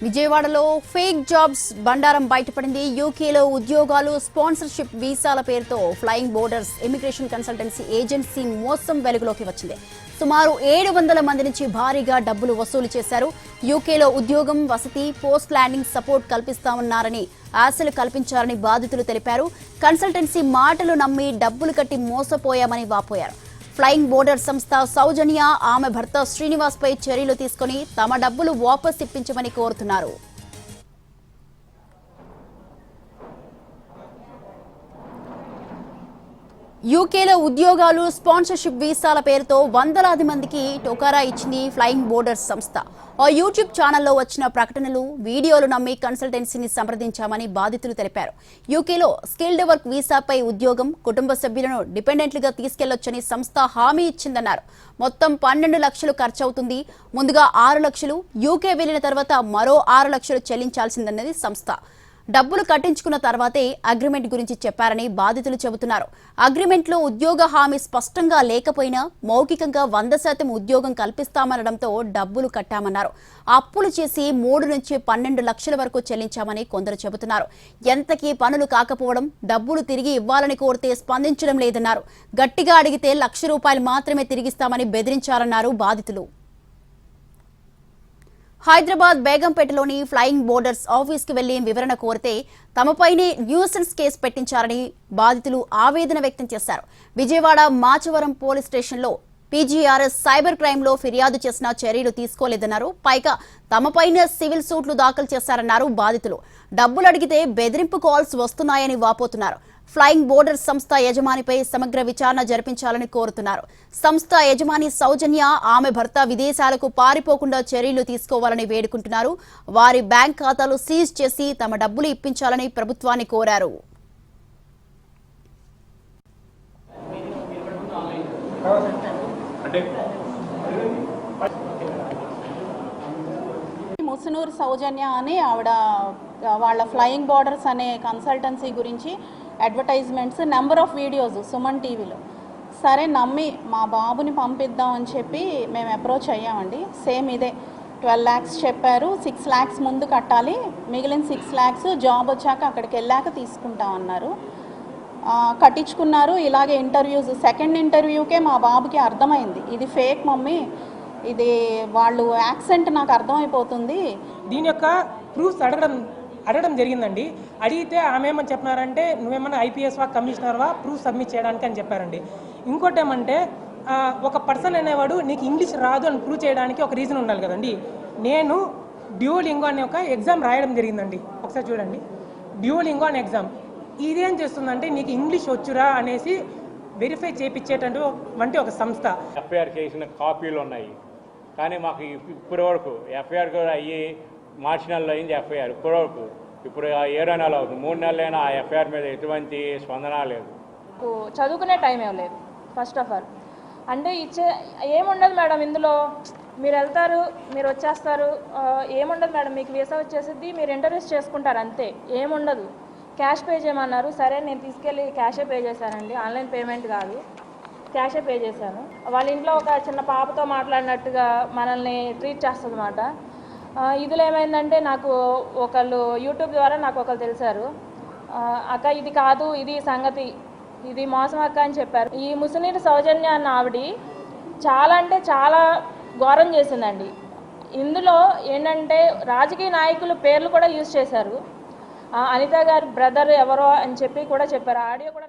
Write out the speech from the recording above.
విజయవాడలో fake jobs బండారం బయటపడింది. యూకేలో ఉద్యోగాలు, స్పాన్సర్షిప్ వీసాల పేరుతో flying borders immigration consultancy agency మోసం వెలుగులోకి వచ్చింది. సుమారు 700 మంది నుంచి భారీగా డబ్బులు వసూలు చేశారు. యూకేలో ఉద్యోగం, వసతి, పోస్ట్ ల్యాండింగ్ సపోర్ట్ కల్పిస్తామన్నారని ఆశలు కల్పించారని బాధితులు తెలిపారు. కన్సల్టెన్సీ మాటలు నమ్మి డబ్బులు కట్టి మోసపోయామని వాపోయారు. ఫ్లయింగ్ బోర్డర్ సంస్థ సౌజన్య, ఆమె భర్త శ్రీనివాస్ పై చర్యలు తీసుకుని తమ డబ్బులు వాపస్ ఇప్పించమని కోరుతున్నారు. యూకేలో ఉద్యోగాలు, స్పాన్సర్షిప్ వీసాల పేరుతో వందలాది మందికి టోకారా ఇచ్చింది ఫ్లయింగ్ బోర్డర్స్ సంస్థ. ఆ యూట్యూబ్ ఛానల్లో వచ్చిన ప్రకటనలు, వీడియోలు నమ్మి కన్సల్టెన్సీని సంప్రదించామని బాధితులు తెలిపారు. యూకేలో స్కిల్డ్ వర్క్ వీసాపై ఉద్యోగం, కుటుంబ సభ్యులను డిపెండెంట్లుగా తీసుకెళ్లొచ్చని సంస్థ హామీ ఇచ్చిందన్నారు. మొత్తం 12 లక్షలు ఖర్చవుతుంది. ముందుగా 6 లక్షలు, యూకే వెళ్లిన తర్వాత మరో 6 లక్షలు చెల్లించాల్సిందన్నది సంస్థ. డబ్బులు కట్టించుకున్న తర్వాతే అగ్రిమెంట్ గురించి చెప్పారని బాధితులు చెబుతున్నారు. అగ్రిమెంట్లో ఉద్యోగ హామీ స్పష్టంగా లేకపోయినా మౌఖికంగా 100% ఉద్యోగం కల్పిస్తామనడంతో డబ్బులు కట్టామన్నారు. అప్పులు చేసి 3 నుంచి 12 లక్షల వరకు చెల్లించామని కొందరు చెబుతున్నారు. ఎంతకీ పనులు కాకపోవడం, డబ్బులు తిరిగి ఇవ్వాలని కోరితే స్పందించడం లేదన్నారు. గట్టిగా అడిగితే ₹1,00,000 మాత్రమే తిరిగిస్తామని బెదిరించారన్నారు బాధితులు. హైదరాబాద్ బేగంపేటలోని ఫ్లయింగ్ బోర్డర్స్ ఆఫీస్కి వెళ్లి వివరణ కోరితే తమపైనే న్యూసెన్స్ కేసు పెట్టించారని బాధితులు ఆవేదన వ్యక్తం చేశారు. విజయవాడ మాచవరం పోలీస్ స్టేషన్లో పీజీఆర్ఎస్ సైబర్ క్రైమ్లో ఫిర్యాదు చేసినా చర్యలు తీసుకోలేదన్నారు. పైగా తమపైనే సివిల్ సూట్లు దాఖలు చేశారన్నారు బాధితులు. డబ్బులు అడిగితే బెదిరింపు కాల్స్ వస్తున్నాయని వాపోతున్నారు. ఫ్లయింగ్ బోర్డర్స్ సంస్థ యజమానిపై సమగ్ర విచారణ జరిపించాలని కోరుతున్నారు. సంస్థ యజమాని సౌజన్య, ఆమె భర్త విదేశాలకు పారిపోకుండా చర్యలు తీసుకోవాలని వేడుకుంటున్నారు. వారి బ్యాంక్ ఖాతాలు సీజ్ చేసి తమ డబ్బులు ఇప్పించాలని ప్రభుత్వాన్ని కోరారు. ముసునూరు సౌజన్య అని ఆవిడ వాళ్ళ ఫ్లయింగ్ బోర్డర్స్ అనే కన్సల్టెన్సీ గురించి advertisements, number of videos Suman టీవీలో. సరే నమ్మి మా బాబుని పంపిద్దాం అని చెప్పి మేము అప్రోచ్ అయ్యామండి. సేమ్ ఇదే 12 lakhs చెప్పారు. 6 lakhs ముందు కట్టాలి, మిగిలిన 6 lakhs జాబ్ వచ్చాక అక్కడికి వెళ్ళాక తీసుకుంటామన్నారు. కట్టించుకున్నారు. ఇలాగే ఇంటర్వ్యూస్, సెకండ్ ఇంటర్వ్యూకే మా బాబుకి అర్థమైంది ఇది ఫేక్ మమ్మీ, ఇది వాళ్ళు యాక్సెంట్ నాకు అర్థమైపోతుంది. దీని యొక్క ప్రూఫ్స్ అడగడం జరిగిందండి. అడిగితే ఆమె ఏమని చెప్పినారంటే, నువ్వేమన్నా ఐపీఎస్వా, కమిషనర్వా, ప్రూఫ్ సబ్మిట్ చేయడానికి అని చెప్పారండి. ఇంకోటి ఏమంటే, ఒక పర్సన్ అనేవాడు నీకు ఇంగ్లీష్ రాదు అని ప్రూవ్ చేయడానికి ఒక రీజన్ ఉండాలి కదండి. నేను డ్యూలింగో అనే ఒక ఎగ్జామ్ రాయడం జరిగిందండి. ఒకసారి చూడండి, డ్యూలింగో అనే ఎగ్జామ్. ఇదేం చేస్తుందంటే నీకు ఇంగ్లీష్ వచ్చురా అనేసి వెరిఫై చేయించేటటువంటి ఒక సంస్థ. ఎఫ్ఐఆర్ చేసిన కాపీలు ఉన్నాయి, కానీ మాకు ఇప్పటి వరకు ఎఫ్ఐఆర్ కూడా అయ్యి మార్చి నెలలో అయింది ఎఫ్ఐఆర్. ఇప్పటి వరకు ఇప్పుడు 7 నెలలు అవుతుంది, 3 నెలలైనా ఆ ఎఫ్ఐఆర్ మీద ఎటువంటి స్పందన లేదు. చదువుకునే టైం ఏం లేదు. ఫస్ట్ ఆఫ్ ఆల్ అంటే ఏముండదు మేడం, ఇందులో మీరు వెళ్తారు, మీరు వచ్చేస్తారు, ఏముండదు మేడం, మీకు వీసా వచ్చేసిద్ది, మీరు ఇంటర్వ్యూస్ చేసుకుంటారు అంతే, ఏముండదు. క్యాష్ పే చేయమన్నారు. సరే నేను తీసుకెళ్ళి క్యాషే పే చేశానండి, ఆన్లైన్ పేమెంట్ కాదు, క్యాషే పే చేశాను. వాళ్ళ ఇంట్లో ఒక చిన్న పాపతో మాట్లాడినట్టుగా మనల్ని ట్రీట్ చేస్తుంది అన్నమాట. ఇదిలో ఏమైందంటే, నాకు ఒకళ్ళు యూట్యూబ్ ద్వారా నాకు ఒకళ్ళు తెలిసారు. అక్క ఇది కాదు, ఇది సంగతి, ఇది మోసం అక్క అని చెప్పారు. ఈ ముసునీరు సౌజన్య అన్న ఆవిడ చాలా అంటే చాలా ఘోరం చేసిందండి. ఇందులో ఏంటంటే రాజకీయ నాయకుల పేర్లు కూడా యూజ్ చేశారు. అనిత గారి బ్రదర్ ఎవరో అని చెప్పి కూడా చెప్పారు. ఆడియో కూడా